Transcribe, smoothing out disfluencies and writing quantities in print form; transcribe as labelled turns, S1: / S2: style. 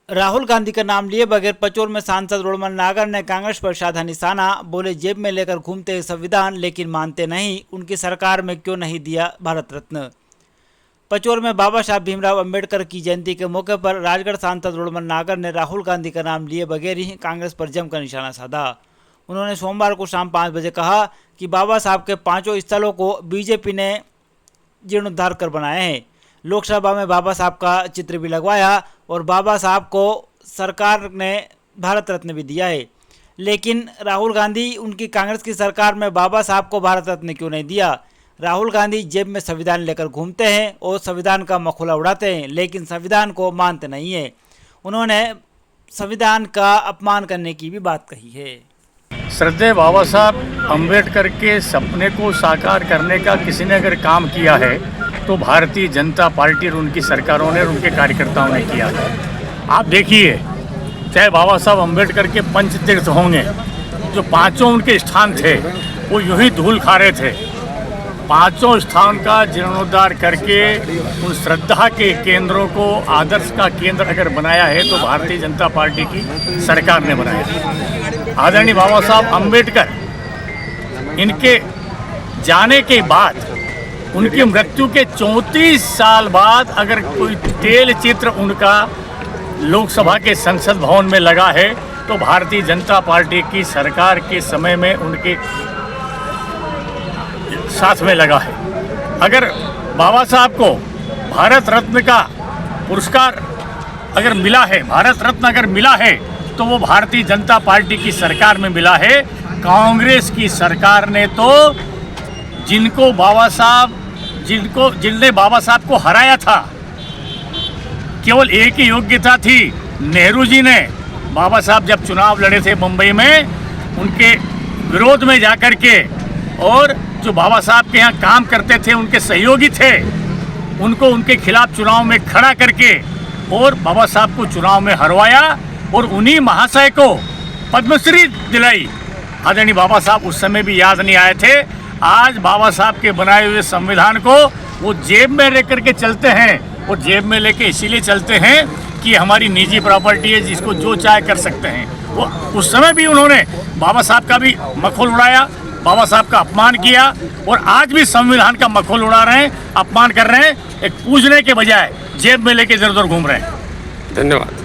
S1: राहुल गांधी का नाम लिए बगैर पचोर में सांसद रोड़मल नागर ने कांग्रेस पर साधा निशाना। बोले जेब में लेकर घूमते हैं संविधान लेकिन मानते नहीं, उनकी सरकार में क्यों नहीं दिया भारत रत्न। पचोर में बाबा साहब भीमराव अंबेडकर की जयंती के मौके पर राजगढ़ सांसद रोड़मल नागर ने राहुल गांधी का नाम लिए बगैर ही कांग्रेस पर जमकर निशाना साधा। उन्होंने सोमवार को शाम 5 बजे कहा कि बाबा साहब के 5 स्थलों को बीजेपी ने जीर्णोद्धार कर बनाए हैं। लोकसभा में बाबा साहब का चित्र भी लगवाया और बाबा साहब को सरकार ने भारत रत्न भी दिया है। लेकिन राहुल गांधी उनकी कांग्रेस की सरकार में बाबा साहब को भारत रत्न क्यों नहीं दिया। राहुल गांधी जेब में संविधान लेकर घूमते हैं और संविधान का मखौला उड़ाते हैं, लेकिन संविधान को मानते नहीं है। उन्होंने संविधान का अपमान करने की भी बात कही है।
S2: श्रद्धेय बाबा साहब अम्बेडकर के सपने को साकार करने का किसी ने अगर काम किया है तो भारतीय जनता पार्टी और उनकी सरकारों ने और उनके कार्यकर्ताओं ने किया है। आप देखिए, चाहे बाबा साहब अम्बेडकर के पंचतीर्थ होंगे, जो 5 उनके स्थान थे वो यूं ही धूल खा रहे थे। 5 स्थान का जीर्णोद्धार करके उन श्रद्धा के केंद्रों को आदर्श का केंद्र अगर बनाया है तो भारतीय जनता पार्टी की सरकार ने बनाया। आदरणीय बाबा साहब अम्बेडकर, इनके जाने के बाद, उनकी मृत्यु के 34 साल बाद अगर कोई तेल चित्र उनका लोकसभा के संसद भवन में लगा है तो भारतीय जनता पार्टी की सरकार के समय में उनके साथ में लगा है। अगर बाबा साहब को भारत रत्न का पुरस्कार अगर मिला है, भारत रत्न अगर मिला है तो वो भारतीय जनता पार्टी की सरकार में मिला है। कांग्रेस की सरकार ने तो जिनने बाबा साहब को हराया था, केवल एक ही योग्यता थी। नेहरू जी ने बाबा साहब जब चुनाव लड़े थे मुंबई में, उनके विरोध में जाकर के, और जो बाबा साहब के यहाँ काम करते थे, उनके सहयोगी थे, उनको उनके खिलाफ चुनाव में खड़ा करके और बाबा साहब को चुनाव में हरवाया और उन्हीं महाशय को पद्मश्री दिलाई। आदरणीय बाबा साहब उस समय भी याद नहीं आए थे। आज बाबा साहब के बनाए हुए संविधान को वो जेब में लेकर के चलते हैं, और जेब में लेके इसीलिए चलते हैं कि हमारी निजी प्रॉपर्टी है, जिसको जो चाहे कर सकते हैं। वो उस समय भी उन्होंने बाबा साहब का भी मखौल उड़ाया, बाबा साहब का अपमान किया, और आज भी संविधान का मखौल उड़ा रहे हैं, अपमान कर रहे हैं। एक पूजने के बजाय जेब में लेके इधर उधर घूम रहे हैं।
S3: धन्यवाद।